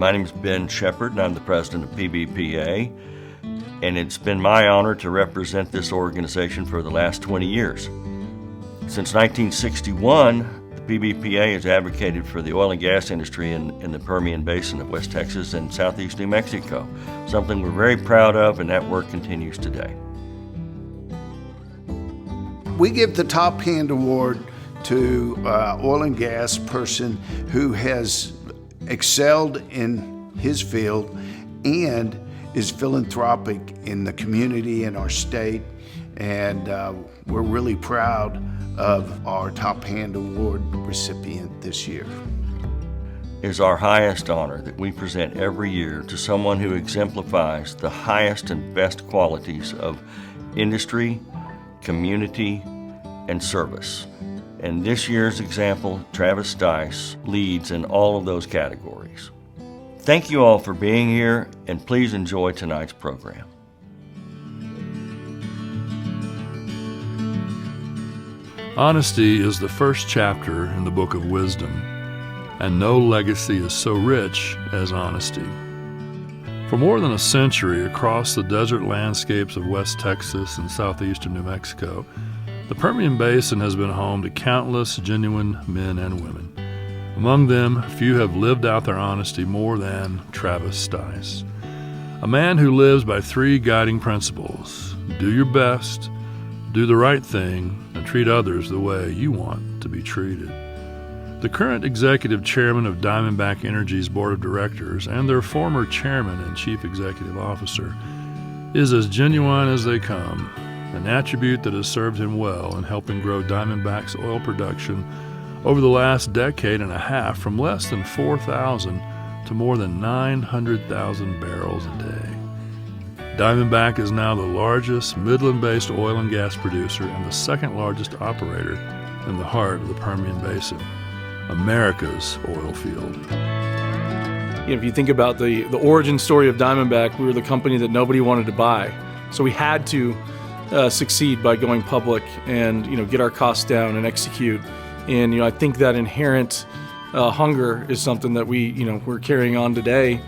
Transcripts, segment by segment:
My name is Ben Shepard, and I'm the president of PBPA, and it's been my honor to represent this organization for the last 20 years. Since 1961, the PBPA has advocated for the oil and gas industry in the Permian Basin of West Texas and southeast New Mexico, something we're very proud of, and that work continues today. We give the Top Hand Award to oil and gas person who has excelled in his field and is philanthropic in the community and our state. And we're really proud of our Top Hand Award recipient this year. It is our highest honor that we present every year to someone who exemplifies the highest and best qualities of industry, community, and service. And this year's example, Travis Stice, leads in all of those categories. Thank you all for being here, and please enjoy tonight's program. Honesty is the first chapter in the book of wisdom, and no legacy is so rich as honesty. For more than a century, across the desert landscapes of West Texas and southeastern New Mexico, the Permian Basin has been home to countless genuine men and women. Among them, few have lived out their honesty more than Travis Stice, a man who lives by three guiding principles: do your best, do the right thing, and treat others the way you want to be treated. The current executive chairman of Diamondback Energy's board of directors and their former chairman and chief executive officer is as genuine as they come, an attribute that has served him well in helping grow Diamondback's oil production over the last decade and a half from less than 4,000 to more than 900,000 barrels a day. Diamondback is now the largest Midland-based oil and gas producer and the second largest operator in the heart of the Permian Basin, America's oil field. If you think about the origin story of Diamondback, we were the company that nobody wanted to buy. So we had to succeed by going public and get our costs down and execute. And I think that inherent hunger is something that we're carrying on today,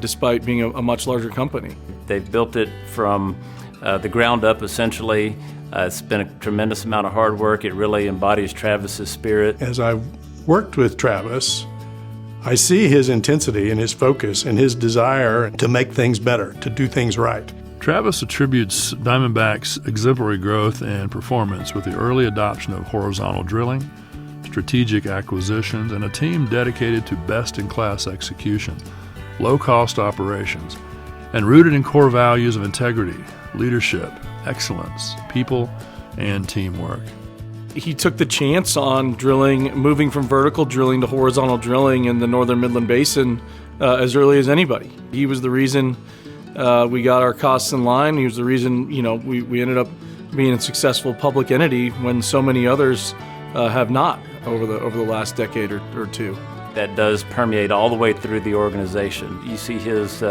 despite being a much larger company. They've built it from the ground up, essentially. It's been a tremendous amount of hard work. It really embodies Travis's spirit. As I've worked with Travis, I see his intensity and his focus and his desire to make things better, to do things right. Travis attributes Diamondback's exemplary growth and performance with the early adoption of horizontal drilling, strategic acquisitions, and a team dedicated to best-in-class execution, low-cost operations, and rooted in core values of integrity, leadership, excellence, people, and teamwork. He took the chance on drilling, moving from vertical drilling to horizontal drilling in the northern Midland Basin as early as anybody. He was the reason we got our costs in line. He was the reason, we ended up being a successful public entity when so many others have not over the last decade or two. That does permeate all the way through the organization. You see his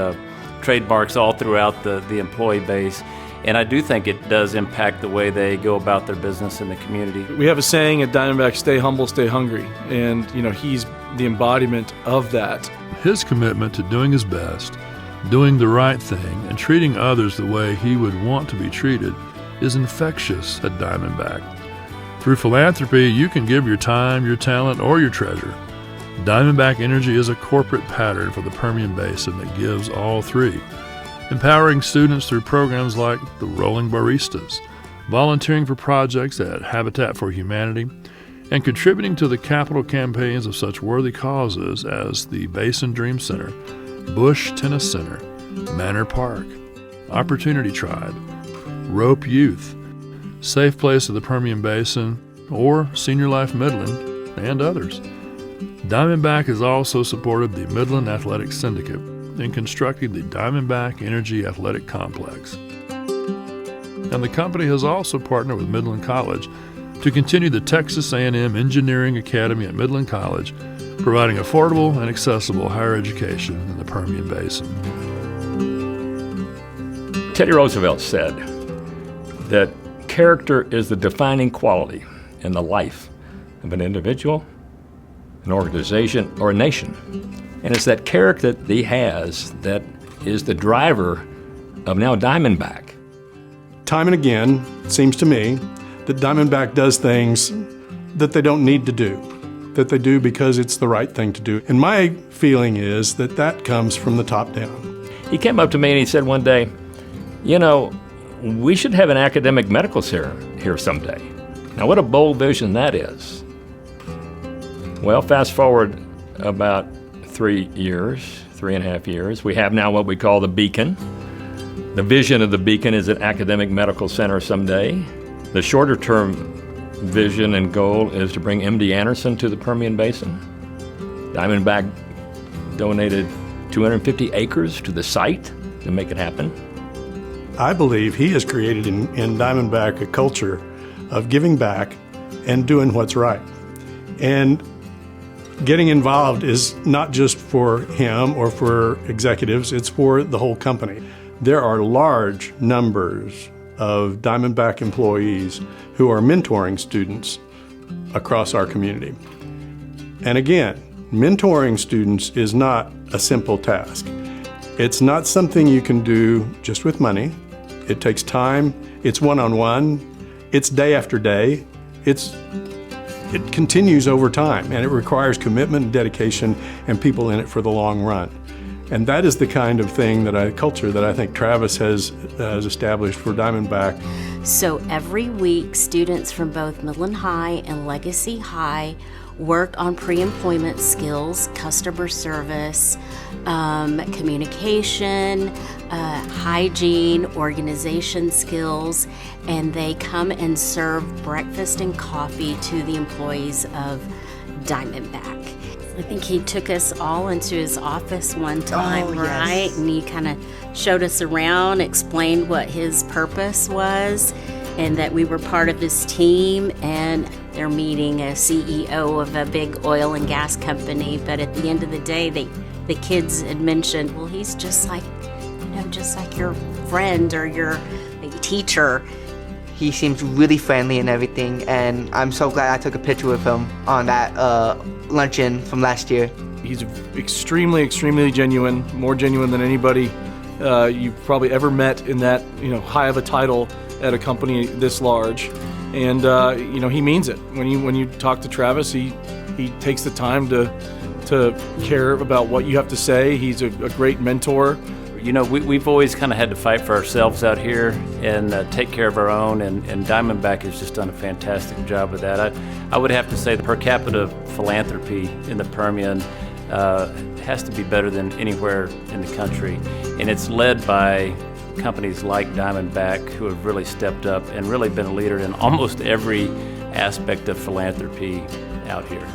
trademarks all throughout the employee base, and I do think it does impact the way they go about their business in the community. We have a saying at Diamondback, stay humble, stay hungry, and he's the embodiment of that. His commitment to doing his best, doing the right thing, and treating others the way he would want to be treated is infectious at Diamondback. Through philanthropy, you can give your time, your talent, or your treasure. Diamondback Energy is a corporate pattern for the Permian Basin that gives all three, empowering students through programs like the Rolling Baristas, volunteering for projects at Habitat for Humanity, and contributing to the capital campaigns of such worthy causes as the Basin Dream Center, Bush Tennis Center, Manor Park, Opportunity Tribe, Rope Youth, Safe Place of the Permian Basin, or Senior Life Midland, and others. Diamondback has also supported the Midland Athletic Syndicate in constructing the Diamondback Energy Athletic Complex. And the company has also partnered with Midland College to continue the Texas A&M Engineering Academy at Midland College, providing affordable and accessible higher education in the Permian Basin. Teddy Roosevelt said that character is the defining quality in the life of an individual, an organization, or a nation. And it's that character that he has that is the driver of now Diamondback. Time and again, it seems to me that Diamondback does things that they don't need to do, that they do because it's the right thing to do. And my feeling is that that comes from the top down. He came up to me and he said one day, you know, we should have an academic medical center here someday. Now, what a bold vision that is. Well, fast forward about 3.5 years, we have now what we call the Beacon. The vision of the Beacon is an academic medical center someday. The shorter term vision and goal is to bring MD Anderson to the Permian Basin. Diamondback donated 250 acres to the site to make it happen. I believe he has created in Diamondback a culture of giving back and doing what's right. And getting involved is not just for him or for executives, it's for the whole company. There are large numbers of Diamondback employees who are mentoring students across our community. And again, mentoring students is not a simple task. It's not something you can do just with money. It takes time. It's one-on-one. It's day after day. It continues over time, and it requires commitment and dedication and people in it for the long run. And that is the kind of thing culture that I think Travis has established for Diamondback. So every week, students from both Midland High and Legacy High work on pre-employment skills, customer service, communication, hygiene, organization skills, and they come and serve breakfast and coffee to the employees of Diamondback. I think he took us all into his office one time, right? And he kind of showed us around, explained what his purpose was, and that we were part of his team. And they're meeting a CEO of a big oil and gas company. But at the end of the day, the kids had mentioned, well, he's just like your friend or your teacher. He seems really friendly and everything, and I'm so glad I took a picture with him on that luncheon from last year. He's extremely, extremely genuine, more genuine than anybody you've probably ever met in that high of a title at a company this large. And he means it. When you talk to Travis, he takes the time to care about what you have to say. He's a great mentor. We've always kind of had to fight for ourselves out here and take care of our own, and Diamondback has just done a fantastic job with that. I would have to say the per capita philanthropy in the Permian has to be better than anywhere in the country, and it's led by companies like Diamondback who have really stepped up and really been a leader in almost every aspect of philanthropy out here.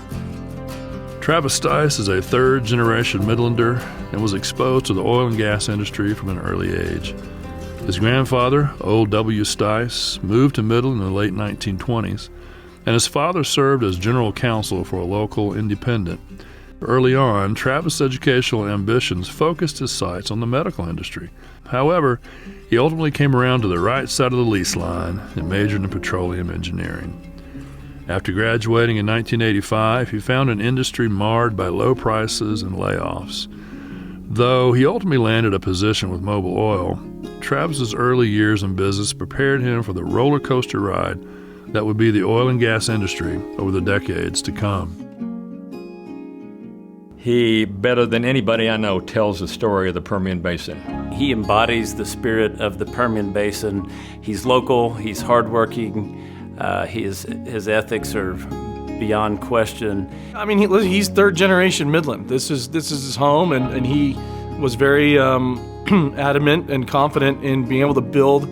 Travis Stice is a third-generation Midlander and was exposed to the oil and gas industry from an early age. His grandfather, Old W. Stice, moved to Midland in the late 1920s, and his father served as general counsel for a local independent. Early on, Travis' educational ambitions focused his sights on the medical industry. However, he ultimately came around to the right side of the lease line and majored in petroleum engineering. After graduating in 1985, he found an industry marred by low prices and layoffs. Though he ultimately landed a position with Mobil Oil, Travis's early years in business prepared him for the roller coaster ride that would be the oil and gas industry over the decades to come. He, better than anybody I know, tells the story of the Permian Basin. He embodies the spirit of the Permian Basin. He's local, he's hardworking. His ethics are beyond question. I mean, he's third generation Midland. This is his home, and he was very adamant and confident in being able to build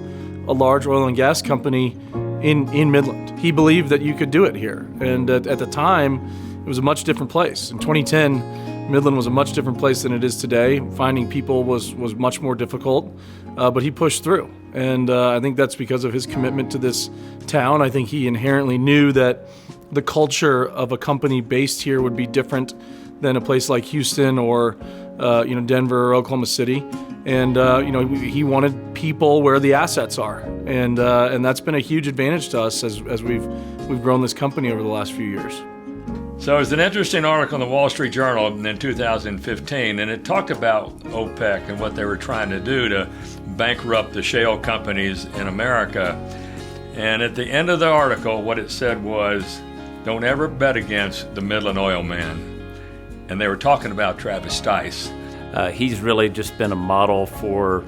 a large oil and gas company in Midland. He believed that you could do it here, and at the time, it was a much different place. In 2010, Midland was a much different place than it is today. Finding people was much more difficult, but he pushed through. And I think that's because of his commitment to this town. I think he inherently knew that the culture of a company based here would be different than a place like Houston or Denver or Oklahoma City. And he wanted people where the assets are, and that's been a huge advantage to us as we've grown this company over the last few years. So it was an interesting article in the Wall Street Journal in 2015, and it talked about OPEC and what they were trying to do to bankrupt the shale companies in America. And at the end of the article, what it said was, don't ever bet against the Midland oil man. And they were talking about Travis Stice. He's really just been a model for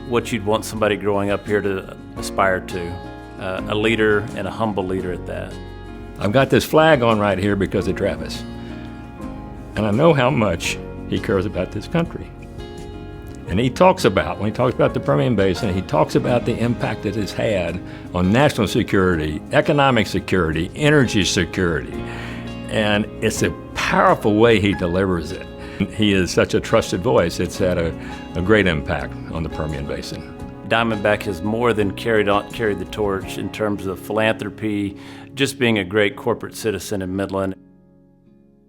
what you'd want somebody growing up here to aspire to, a leader and a humble leader at that. I've got this flag on right here because of Travis. And I know how much he cares about this country. And he talks about, when he talks about the Permian Basin, he talks about the impact it has had on national security, economic security, energy security. And it's a powerful way he delivers it. He is such a trusted voice. It's had a great impact on the Permian Basin. Diamondback has more than carried the torch in terms of philanthropy, just being a great corporate citizen in Midland.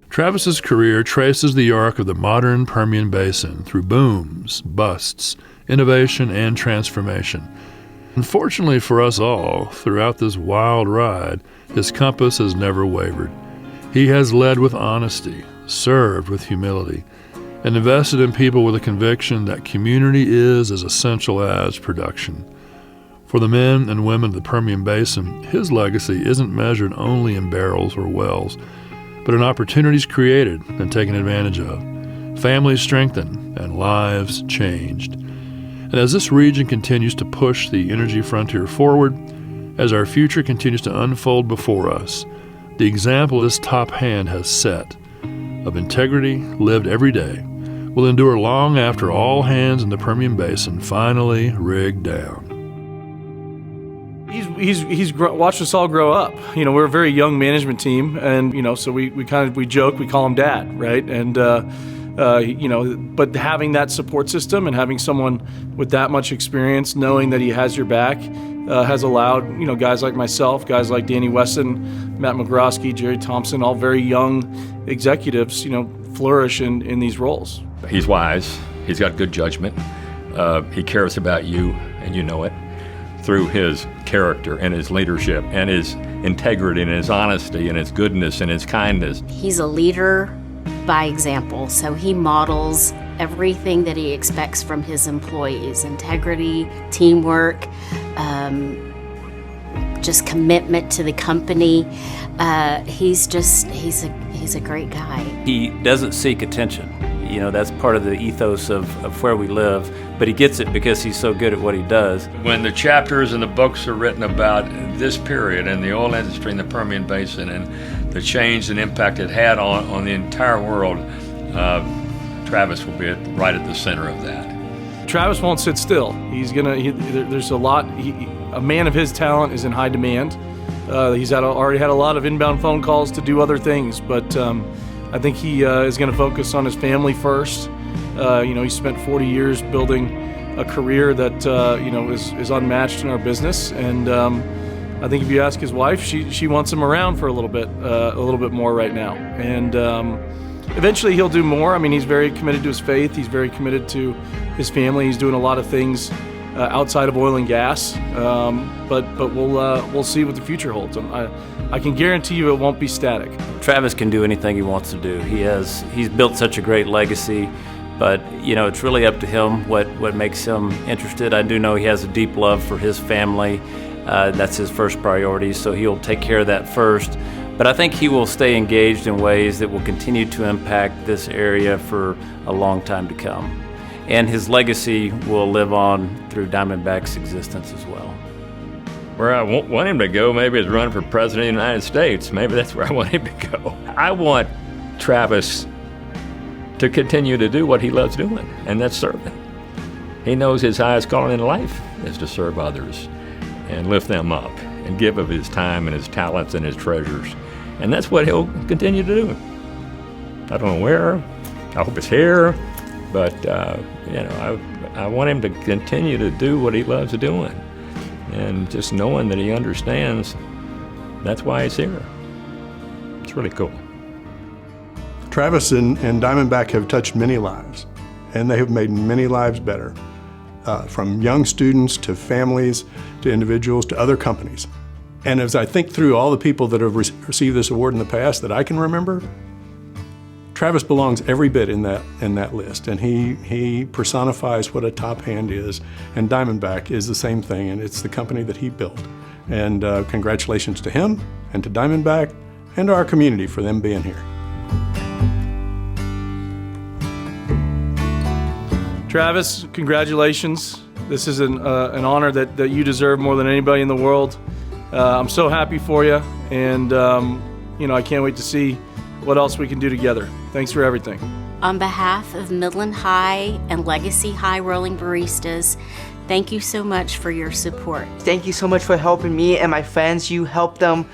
Travis's career traces the arc of the modern Permian Basin through booms, busts, innovation, and transformation. Unfortunately for us all, throughout this wild ride, his compass has never wavered. He has led with honesty, served with humility, and invested in people with a conviction that community is as essential as production. For the men and women of the Permian Basin, his legacy isn't measured only in barrels or wells, but in opportunities created and taken advantage of, families strengthened, and lives changed. And as this region continues to push the energy frontier forward, as our future continues to unfold before us, the example this top hand has set of integrity lived every day will endure long after all hands in the Permian Basin finally rig down. He's watched us all grow up. You know, we're a very young management team, and you know, so we joke, we call him Dad, right? And you know, but having that support system and having someone with that much experience, knowing that he has your back, has allowed, you know, guys like myself, guys like Danny Wesson, Matt McGrosky, Jerry Thompson, all very young executives, you know, flourish in these roles. He's wise. He's got good judgment. He cares about you, and you know it, through his character and his leadership and his integrity and his honesty and his goodness and his kindness. He's a leader by example, so he models everything that he expects from his employees: integrity, teamwork, just commitment to the company. He's a great guy. He doesn't seek attention. You know, that's part of the ethos of where we live, but he gets it because he's so good at what he does. When the chapters and the books are written about this period and the oil industry in the Permian Basin and the change and impact it had on the entire world, Travis will be right at the center of that. Travis won't sit still. There's a lot. A man of his talent is in high demand. He's already had a lot of inbound phone calls to do other things, but I think he is going to focus on his family first. You know, he spent 40 years building a career that you know is unmatched in our business, and I think if you ask his wife, she wants him around for a little bit more right now, and eventually he'll do more. I mean, he's very committed to his faith. He's very committed to his family. He's doing a lot of things outside of oil and gas, but we'll see what the future holds. I can guarantee you it won't be static. Travis can do anything he wants to do. He's built such a great legacy, but you know, it's really up to him what makes him interested. I do know he has a deep love for his family. That's his first priority, so he'll take care of that first. But I think he will stay engaged in ways that will continue to impact this area for a long time to come. And his legacy will live on through Diamondback's existence as well. Where I want him to go maybe is run for president of the United States. Maybe that's where I want him to go. I want Travis to continue to do what he loves doing, and that's serving. He knows his highest calling in life is to serve others and lift them up and give of his time and his talents and his treasures. And that's what he'll continue to do. I don't know where. I hope it's here. But, you know, I want him to continue to do what he loves doing. And just knowing that he understands, that's why he's here. It's really cool. Travis and Diamondback have touched many lives, and they have made many lives better, from young students to families to individuals to other companies. And as I think through all the people that have received this award in the past that I can remember, Travis belongs every bit in that list, and he personifies what a top hand is, and Diamondback is the same thing, and it's the company that he built. And congratulations to him and to Diamondback and to our community for them being here. Travis, congratulations. This is an honor that you deserve more than anybody in the world. I'm so happy for you, and I can't wait to see what else we can do together. Thanks for everything. On behalf of Midland High and Legacy High Rolling Baristas, thank you so much for your support. Thank you so much for helping me and my friends. You helped them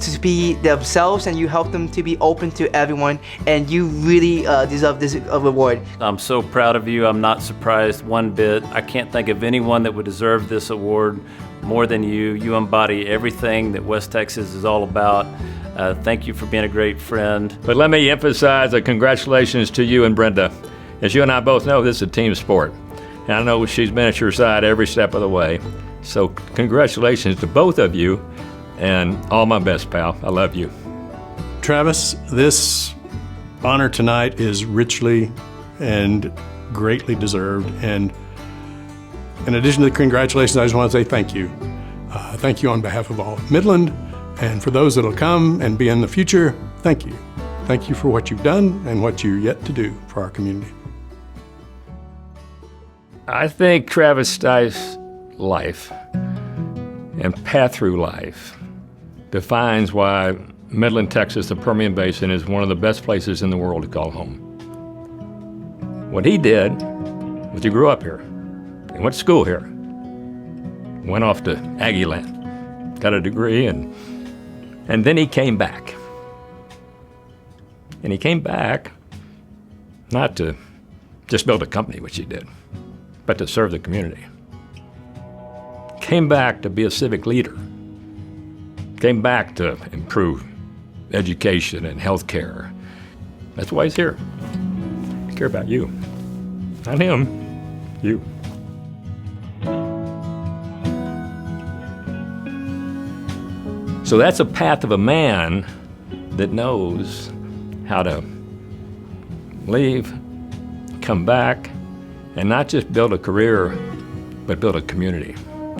to be themselves, and you helped them to be open to everyone, and you really deserve this award. I'm so proud of you. I'm not surprised one bit. I can't think of anyone that would deserve this award more than you. You embody everything that West Texas is all about. Thank you for being a great friend. But let me emphasize a congratulations to you and Brenda. As you and I both know, this is a team sport. And I know she's been at your side every step of the way. So congratulations to both of you, and all my best, pal. I love you. Travis, this honor tonight is richly and greatly deserved. And in addition to the congratulations, I just want to say thank you. Thank you on behalf of all of Midland, and for those that'll come and be in the future, thank you. Thank you for what you've done and what you're yet to do for our community. I think Travis Stice's life and path through life defines why Midland, Texas, the Permian Basin, is one of the best places in the world to call home. What he did was he grew up here. He went to school here. Went off to Aggie Land, got a degree, and then he came back. And he came back not to just build a company, which he did, but to serve the community. Came back to be a civic leader. Came back to improve education and health care. That's why he's here. I care about you. Not him, you. So that's a path of a man that knows how to leave, come back, and not just build a career, but build a community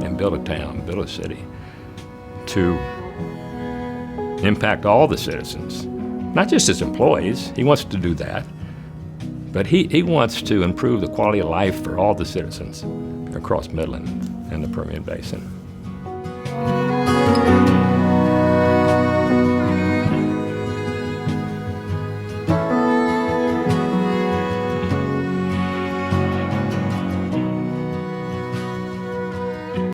and build a town, build a city to impact all the citizens, not just his employees. He wants to do that, but he wants to improve the quality of life for all the citizens across Midland and the Permian Basin.